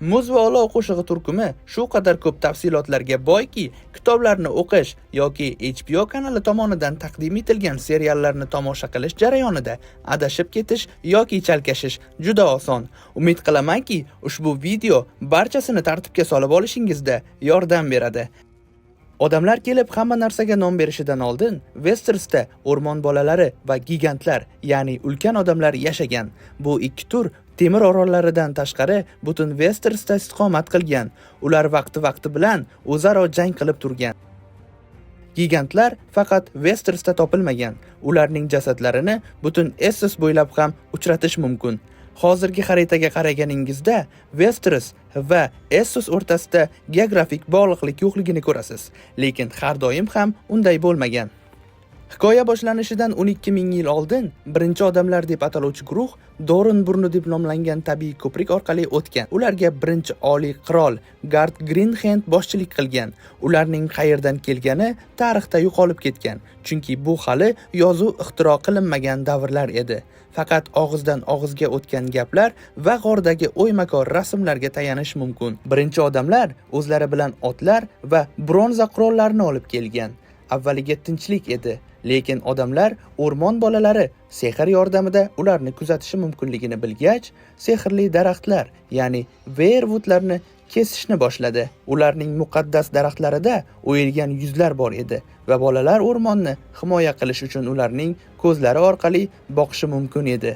Muz va olov qo'shig'i turkumi shu qadar ko'p tafsilotlarga boyki, kitoblarni o'qish yoki HBO kanali tomonidan taqdim etilgan seriallarni tomosha qilish jarayonida adashib ketish yoki chalkashish juda oson. Umid qilamanki, ushbu video barchasini tartibga solib olishingizda yordam beradi. Odamlar kelib hamma narsaga nom berishidan oldin Westerosda o'rmon bolalari va gigantlar, ya'ni ulkan odamlar yashagan. Bu ikki tur temir orollaridan tashqari butun Westerosda istiqomat qilgan. Ular vaqti bilan o'zaro jang qilib turgan. Gigantlar faqat Westerosda topilmagan. Ularning jasadlarini butun Essos bo'ylab ham uchratish mumkin. Hozirgi xaritaga qaraganingizda Westeros va Essos o'rtasida geografik bog'liqlik yo'qligini ko'rasiz, lekin har doim ham unday bo'lmagan. Hikoya boshlanishidan 12 ming yil oldin birinchi odamlar deb ataluvchi guruh Doran burni deb nomlangan tabiiy ko'prik orqali o'tgan. Ularga birinchi oliy qirol Gard Greenhand boshchilik qilgan. Ularning qayerdan kelgani tarixda yo'qolib ketgan, chunki bu hali yozuv ixtiro qilinmagan davrlar edi. Faqat og'izdan og'izga o'tgan gaplar va g'ordagi o'ymakor rasmlarga tayanish mumkin. Birinchi odamlar o'zlari bilan otlar va bronza qurollarni olib kelgan. Avvaliga tinchlik edi, lekin odamlar o'rmon bolalari sehr yordamida ularni kuzatishi mumkinligini bilgach, sehrli daraxtlar, ya'ni weirwoodlarni kesishni boshladi. Ularning muqaddas daraxtlarida o'yilgan yuzlar bor edi va bolalar o'rmonni himoya qilish uchun ularning ko'zlari orqali boqishi mumkin edi.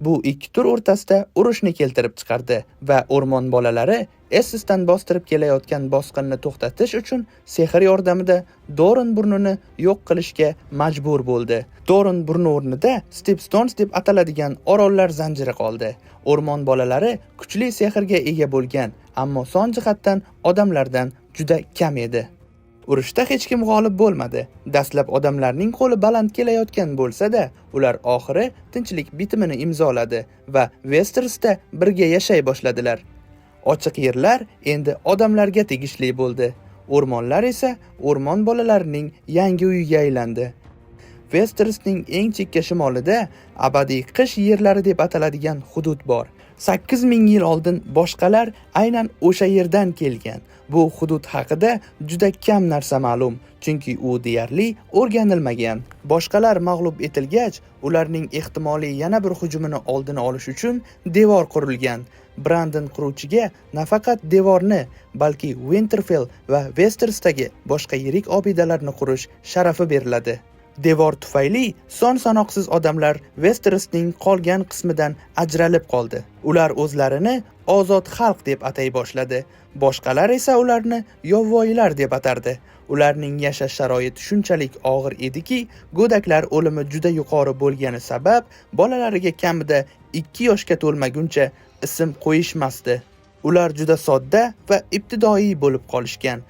Bu ikki tur o'rtasida urushni keltirib chiqardi va o'rmon bolalari Essosdan bostirib kelayotgan bosqinni to'xtatish uchun sehr yordamida Doran burnini yo'q qilishga majbur bo'ldi. Doran burni o'rnida Stepstones deb ataladigan orollar zanjiri qoldi. O'rmon bolalari kuchli sehrga ega bo'lgan, ammo son jihatdan odamlardan juda kam edi. Urushda hech kim g'olib bo'lmadi. Dastlab odamlarning qo'li baland kelayotgan bo'lsa-da, ular oxiri tinchlik bitimini imzoladi va Westerosda birga yashay boshladilar. Ochiq yerlar endi odamlarga tegishli bo'ldi. O'rmonlar esa o'rmon bolalarining yangi uyiga aylandi. Westerosning eng chekka shimolida abadiy qish yerlari deb ataladigan hudud bor. 8 ming yil oldin boshqalar aynan o'sha yerdan kelgan. Bu hudud haqida juda kam narsa ma'lum, chunki u deyarli o'rganilmagan. Boshqalar mag'lub etilgach, ularning ehtimoliy yana bir hujumini oldini olish uchun devor qurilgan. Brandon quruvchiga nafaqat devorni, balki Winterfell va Westerosdagi boshqa yirik obidalarni qurish sharafi beriladi. Devor tufayli son-sanoqsiz odamlar Westerosning qolgan qismidan ajralib qoldi. Ular o'zlarini ozod xalq deb atay boshladi. Boshqalar esa ularni yovvoyilar deb atardi. Ularning yashash sharoiti shunchalik og'ir ediki, go'daklar o'limi juda yuqori bo'lgani sabab bolalariga kamida 2 yoshga to'lmaguncha ism qo'yishmasdi. Ular juda sodda va ibtidoiy bo'lib qolishgan.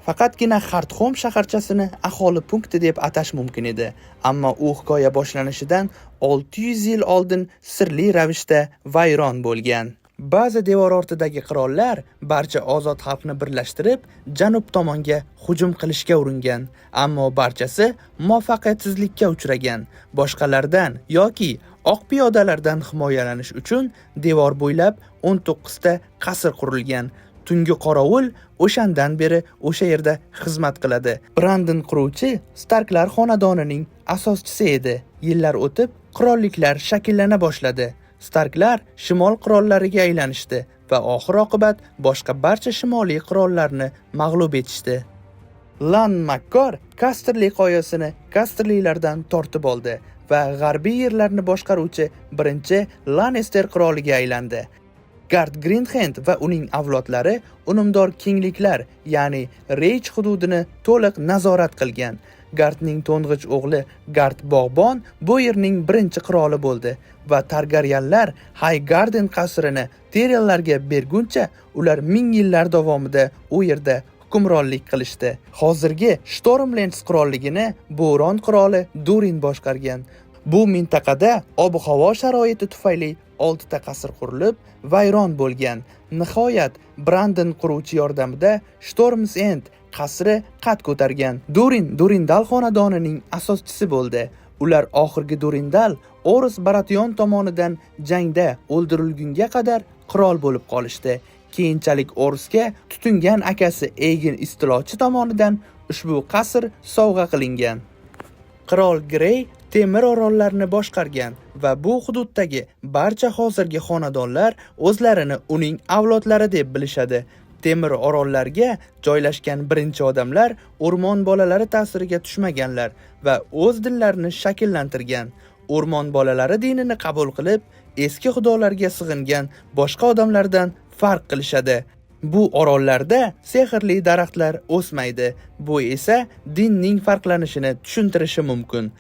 Faqatgina Hardhome shaharchasini aholi punkti deb atash mumkin edi, ammo u hikoya boshlanishidan 600 yil oldin sirli ravishda vayron bo'lgan. Ba'zi devor ortidagi qirollar barcha ozod xalqni birlashtirib, janub tomonga hujum qilishga uringan, ammo barchasi muvaffaqiyatsizlikka uchragan. Boshqalardan yoki oq piyodalardan himoyalanish uchun devor bo'ylab 19 ta qasr qurilgan. Tungi qorovul o'shandan beri o'sha yerda xizmat qiladi. Brandon quruvchi Starklar xonadonining asoschisi edi. Yillar o'tib, qirolliklar shakllana boshladi. Starklar shimol qirollariga aylanishdi va oxir-oqibat boshqa barcha shimoliy qirollarni mag'lub etishdi. Lan Makkor Casterly qoyasini Casterlylardan tortib oldi va g'arbiy yerlarni boshqaruvchi birinchi Lannister qiroliga aylandi. Gard Greenhand va uning avlodlari unumdor kengliklar, ya'ni Reach hududini to'liq nazorat qilgan. Gardning to'ng'ich o'g'li Gard Bog'bon bu yerning birinchi qiroli bo'ldi va Targaryenlar High Garden qasrini Tyrelllarga berguncha ular ming yillar davomida u yerda hukmronlik qilishdi. Hozirgi Stormlands qirolligini Bo'ron qiroli Durin boshqargan. Bu mintaqada ob-havo sharoiti tufayli 6 ta qasr qurilib, vayron bo'lgan. Nihoyat Brandon quruvchi yordamida Storm's End qasri qad ko'targan. Durindal xonadonining asoschisi bo'ldi. Ular oxirgi Durindal Orus Baratheon tomonidan jangda o'ldirilgunga qadar qirol bo'lib qolishdi. keyinchalik Orusga tutingan akasi Aegon istilochi tomonidan ushbu qasr sovg'a qilingan. Qirol Grey Temir orollarini boshqargan va bu hududdagi barcha hozirgi xonadonlar o'zlarini uning avlodlari deb bilishadi. Temir orollarga joylashgan birinchi odamlar o'rmon bolalari ta'siriga tushmaganlar va o'z dinlarini shakllantirgan. O'rmon bolalari dinini qabul qilib, eski xudolarga sig'ingan boshqa odamlardan farq qilishadi. Bu orollarda sehrli daraxtlar o'smaydi. Bu esa dinning farqlanishini tushuntirishi mumkin.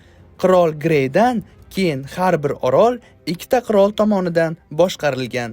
Qirol Greydan keyin har bir orol ikkita qirol tomonidan boshqarilgan.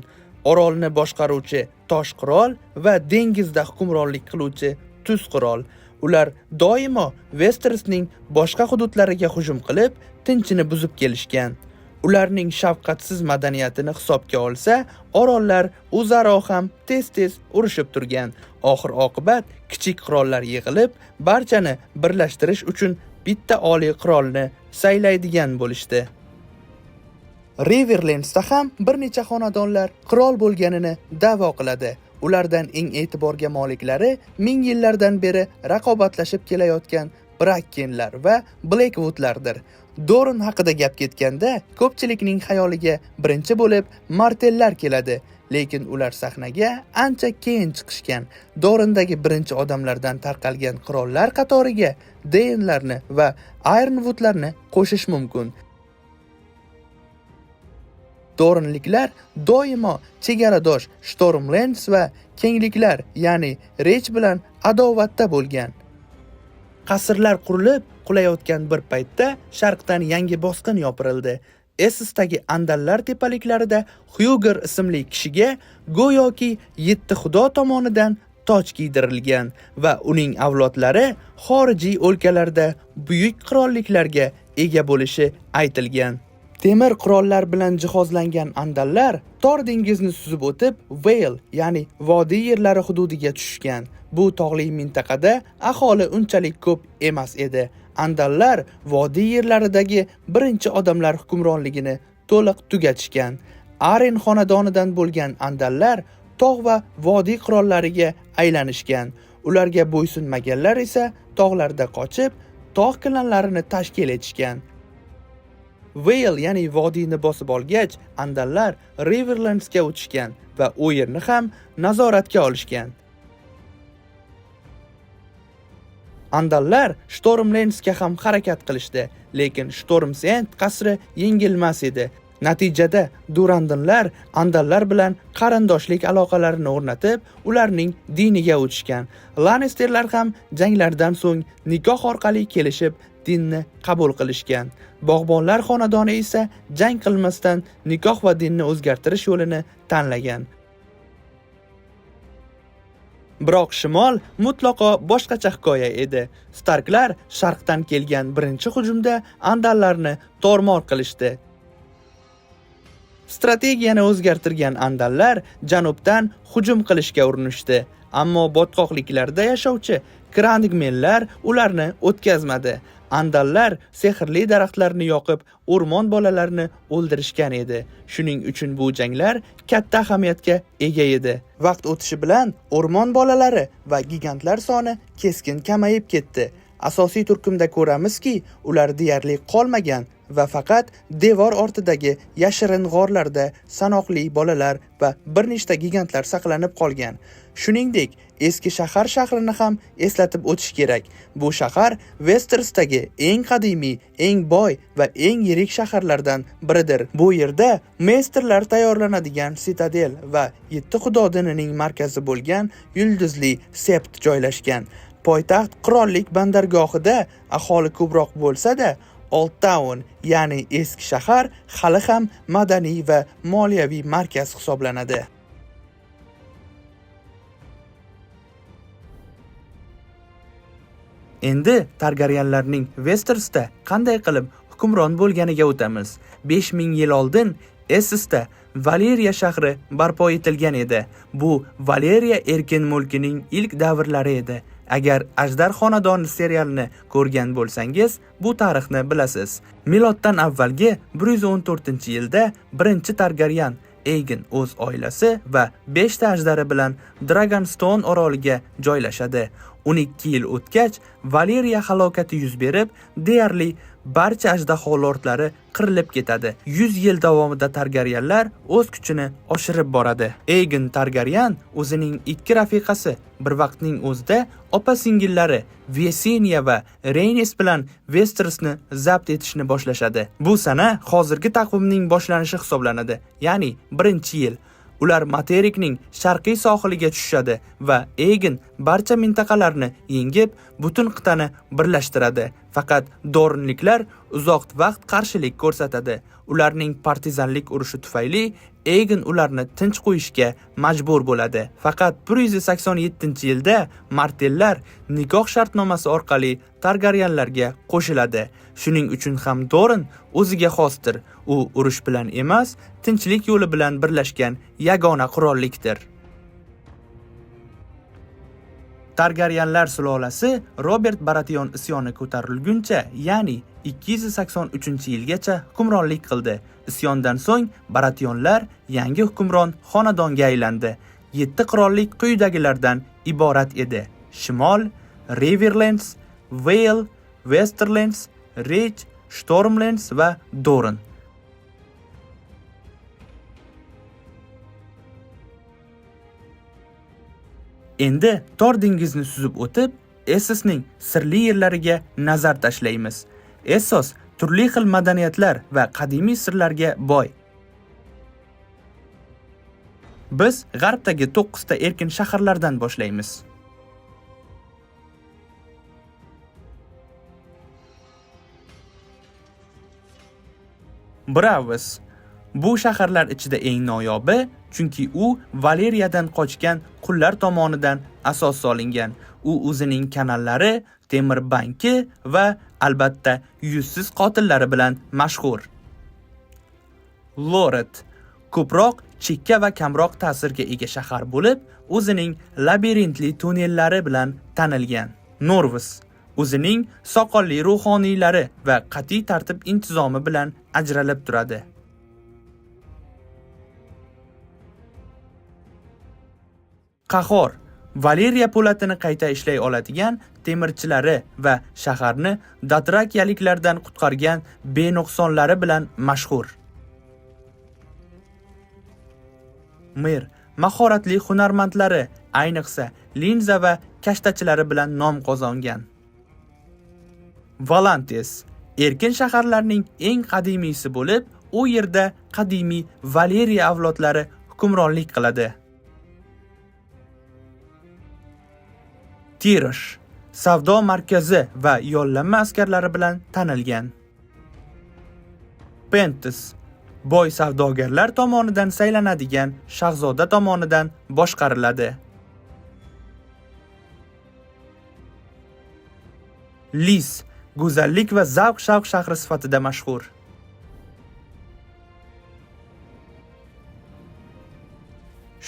Orolni boshqaruvchi Tosh qirol va dengizda hukmronlik qiluvchi Tuz qirol. Ular doimo Westerosning boshqa hududlariga hujum qilib, tinchini buzib kelishgan. Ularning shafqatsiz madaniyatini hisobga olsa, orollar o'zaro ham tez-tez urushib turgan. Oxir-oqibat kichik qirollar yig'ilib, barchani birlashtirish uchun bitta oliy qirolni saylaydigan bo'lishdi. Riverlandsda ham bir necha xonadonlar qirol bo'lganini da'vo qiladi. Ulardan eng e'tiborga moliklari ming yillardan beri raqobatlashib kelayotgan Brackenlar va Blackwoodlardir. Doran haqida gap ketganda, ko'pchilikning xayoliga birinchi bo'lib Martellar keladi, lekin ular sahnaga ancha keyin chiqishgan. Dorandagi birinchi odamlardan tarqalgan qirollar qatoriga Danelarni va Ironwoodlarni qo'shish mumkin. Doranliklar doimo chegaradosh Stormlands va kengliklar, ya'ni Reach bilan adovatda bo'lgan. Qasrlar qurilib qulayotgan bir paytda sharqdan yangi bosqin yopirildi. Essesdagi Andallar tepaliklarida Huger ismli kishiga go'yoki 7 xudo tomonidan toj kiydirilgan va uning avlodlari xorijiy o'lkalarda buyuk qirolliklarga ega bo'lishi aytilgan. Temir qurollar bilan jihozlangan Andallar Tor dengizni suzib o'tib Vale, ya'ni vodiy yerlari hududiga tushgan. Bu tog'li mintaqada aholi unchalik ko'p emas edi. Andallar vodiy yerlaridagi birinchi odamlar hukmronligini to'liq tugatishgan. Aren xonadonidan bo'lgan Andallar tog' va vodiy qirollariga aylanishgan. Ularga bo'ysunmaganlar esa tog'larda qochib, tog' klanlarini tashkil etishgan. Vale, ya'ni vodiyni bosib olgach, Andallar Riverlandsga o'tishgan va u yerni ham nazoratga olishgan. Andallar Stormlandsga ham harakat qilishdi, lekin Stormsend qasri yengilmas edi. Natijada Durandinlar Andallar bilan qarindoshlik aloqalarini o'rnatib, ularning diniga o'tishgan. Lannisterlar ham janglardan so'ng nikoh orqali kelishib, dinni qabul qilishgan. Bog'bonlar xonadoni esa jang qilmasdan nikoh va dinni o'zgartirish yo'lini tanlagan. Biroq shimol mutlaqo boshqacha hikoya edi. Starklar sharqdan kelgan birinchi hujumda Andallarni tormor qilishdi. Strategiyani o'zgartirgan Andallar janubdan hujum qilishga urinishdi, ammo botqoqliklarda yashovchi Krangmenlar ularni o'tkazmadi. Andallar sehrli daraxtlarni yoqib, o'rmon bolalarini o'ldirishgan edi. Shuning uchun bu janglar katta ahamiyatga ega edi. Vaqt o'tishi bilan o'rmon bolalari va gigantlar soni keskin kamayib ketdi. Asosiy turkumda ko'ramizki, ular deyarli qolmagan va faqat devor ortidagi yashirin g'orlarda sanoqli bolalar va bir nechta gigantlar saqlanib qolgan. Shuningdek, eski shahar shahrini ham eslatib o'tish kerak. Bu shahar Westerosdagi eng qadimiy, eng boy va eng yirik shaharlardan biridir. Bu yerda mesterlar tayyorlanadigan sitadel va 7 xudo dinining markazi bo'lgan yulduzli sept joylashgan. Poytaxt qirollik bandargohida aholi ko'proq bo'lsa-da, Old Town, ya'ni eski shahar hali ham madaniy va moliyaviy markaz hisoblanadi. Endi Targaryenlarning Westerosda qanday qilib hukmron bo'lganiga o'tamiz. 5000 yil oldin Essesda Valeriya shahri barpo etilgan edi. Bu Valeriya erkin mulkining ilk davrlari edi. Agar Ajdar xonadoni serialini ko'rgan bo'lsangiz, bu tarixni bilasiz. Miloddan avvalgi 114-yilda birinchi Targaryen, Aegon o'z oilasi va 5 ta ajdari bilan Dragonstone oroliga joylashadi. 12 yil o'tgach, Valeriya halokati yuz berib, deyarli barcha ajdaho lordlari qirilib ketadi. 100 yil davomida Targaryenlar o'z kuchini oshirib boradi. Aegon Targaryen o'zining 2 rafiqasi bir vaqtning o'zida opa-singillari Visenya va Rhaenys bilan Westerosni zabt etishni boshlashadi. Bu sana hozirgi taqvimning boshlanishi hisoblanadi, ya'ni 1-yil. Ular materikning sharqiy sohiliga tushadi va Aegon barcha mintaqalarni yengib, butun qit'ani birlashtiradi. Faqat Dorinliklar uzoq vaqt qarshilik ko'rsatadi. Ularning partizanlik urushi tufayli Aegon ularni tinch qo'yishga majbur bo'ladi. Faqat 187-yilda Martelllar nikoh shartnomasi orqali Targaryenlarga qo'shiladi. Shuning uchun ham Dorin o'ziga xosdir. U urush bilan emas, tinchlik yo'li bilan birlashgan yagona qirollikdir. Targaryenlar sulolasi Robert Baratheon isyoni ko'tarilguncha, ya'ni 283-yilgacha hukmronlik qildi. Isyondan so'ng Baratheonlar yangi hukmron xonadonga aylandi. 7 qirollik quyidagilardan iborat edi: Shimol, Riverlands, Vale, Westerlands, Reach, Stormlands va Dorin. Endi tor dengizni suzib o'tib, Essosning sirli yerlariga nazar tashlaymiz. Essos turli xil madaniyatlar va qadimiy sirlarga boy. Biz g'arbdagi 9 ta erkin shaharlardan boshlaymiz. Braavos. Bu shaharlar ichida eng noyobi, chunki u Valeriyadan qochgan qullar tomonidan asos solingan. U o'zining kanallari, temir banki va albatta yuzsiz qotillari bilan mashhur. Loret ko'proq chekka va kamroq ta'sirga ega shahar bo'lib, o'zining labirintli tunnellari bilan tanilgan. Norvus o'zining soqolli ruhoniylari va qat'iy tartib intizomi bilan ajralib turadi. Qahor Valeriya po'latini qayta ishlay oladigan temirchilari va shaharni Dothrakiyaliklardan qutqargan benuqsonlari bilan mashhur. Mir mahoratli hunarmandlari, ayniqsa linza va kashtachilari bilan nom qozongan. Volantis erkin shaharlarning eng qadimiysi bo'lib, u yerda qadimiy Valeriya avlodlari hukmronlik qiladi. Tirish savdo markazi va yollanma askarlari bilan tanilgan. Pentis boy savdogarlar tomonidan saylanadigan shahzoda tomonidan boshqariladi. Lis go'zallik va zavq-shavq shahri sifatida mashhur.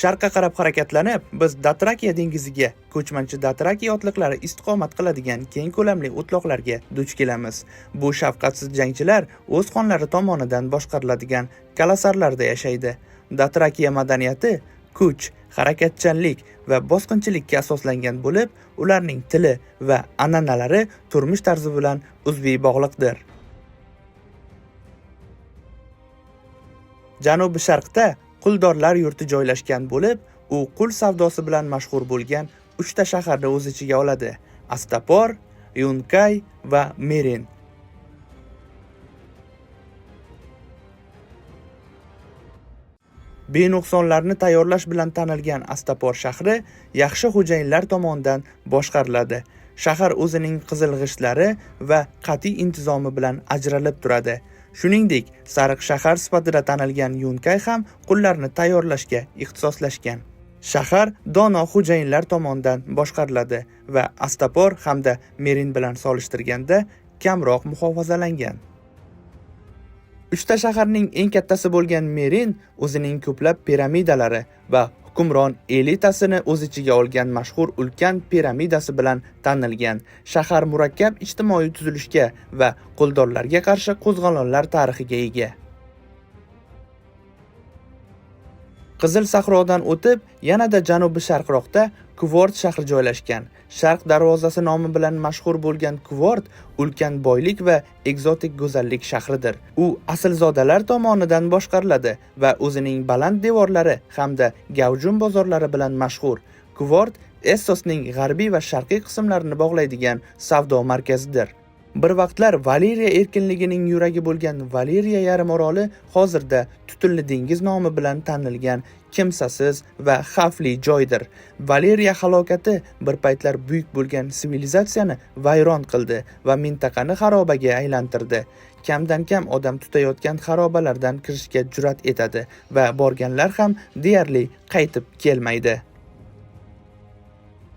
Sharqqa qarab harakatlanib, biz Dothrakiya dengiziga, ko'chmanchi Dothrakiya otliqlari istiqomat qiladigan keng ko'lamli o'tloqlarga duch kelamiz. Bu shafqatsiz jangchilar o'z xonlari tomonidan boshqariladigan kalasarlarda yashaydi. Dothrakiya madaniyati kuch, harakatchanlik va bosqinchilikka asoslangan bo'lib, ularning tili va an'analari turmush tarzi bilan uzviy bog'liqdir. Janubi sharqda quldorlar yurti joylashgan bo'lib, u qul savdosi bilan mashhur bo'lgan 3 ta shaharni o'z ichiga oladi: Astapor, Yunkai va Merin. Benuqsonlarni tayyorlash bilan tanilgan Astapor shahri yaxshi xo'jayinlar tomonidan boshqariladi. Shahar o'zining qizil g'ishtlari va qat'iy intizomi bilan ajralib turadi. Shuningdek, sariq shahar sifatida tanilgan Yunkai ham qullarni tayyorlashga ixtisoslashgan. Shahar dono xo'jayinlar tomonidan boshqariladi va Astapor hamda Merin bilan solishtirganda kamroq muhofazalangan. 3 ta shaharning eng kattasi bo'lgan Merin o'zining ko'plab piramidalari va hukmron elitasini o'z ichiga olgan mashhur ulkan piramidasi bilan tanilgan. Shahar murakkab ijtimoiy tuzilishga va quldorlarga qarshi qo'zg'olonlar tarixiga ega. Qizil sahrodan o'tib, yanada janubi sharqroqda Kvort shahri joylashgan. Sharq darvozasi nomi bilan mashhur bo'lgan Kvort ulkan boylik va ekzotik go'zallik shahridir. U aslzodalar tomonidan boshqariladi va o'zining baland devorlari hamda gavjum bozorlari bilan mashhur. Kvort Essosning g'arbiy va sharqiy qismlarini bog'laydigan savdo markazidir. Bir vaqtlar Valeriya erkinligining yuragi bo'lgan Valeriya yarimoroli hozirda Tutunli dengiz nomi bilan tanilgan kimsasiz va xavfli joydir. Valeriya halokati bir paytlar buyuk bo'lgan sivilizatsiyani vayron qildi va mintaqani xarobaga aylantirdi. Kamdan kam odam tutayotgan xarobalardan kirishga jur'at etadi va borganlar ham deyarli qaytib kelmaydi.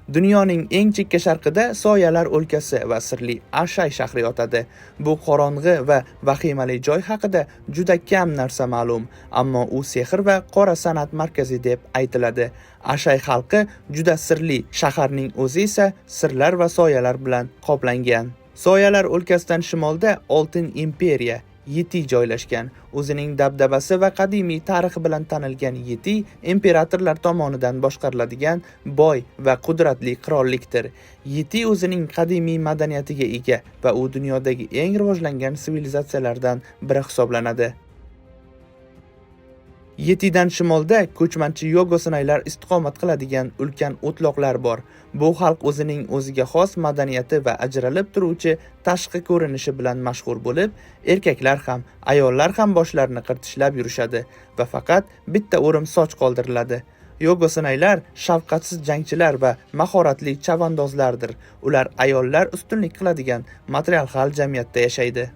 Dunyoning eng chekka sharqida Soyalar o'lkasi va sirli Ashay shahri yotadi. Bu qorong'i va vahimali joy haqida juda kam narsa ma'lum, ammo u sehr va qora san'at markazi deb aytiladi. Ashay xalqi juda sirli, shaharning o'zi esa sirlar va soyalar bilan qoplangan. Soyalar o'lkasidan shimolda Oltin imperiya Yeti joylashgan. O'zining dabdabasi va qadimiy tarixi bilan tanilgan Yeti imperatorlar tomonidan boshqariladigan boy va qudratli qirollikdir. Yeti o'zining qadimiy madaniyatiga ega va u dunyodagi eng rivojlangan sivilizatsiyalardan biri hisoblanadi. Yetidan shimolda ko'chmanchi yogosinaylar istiqomat qiladigan ulkan o'tloqlar bor. Bu xalq o'zining o'ziga xos madaniyati va ajralib turuvchi tashqi ko'rinishi bilan mashhur bo'lib, erkaklar ham, ayollar ham boshlarini qirtishlab yurishadi va faqat bitta o'rim soch qoldiriladi. Yogosinaylar shafqatsiz jangchilar va mahoratli chavandozlardir. Ular ayollar ustunlik qiladigan matriarxal jamiyatda yashaydi.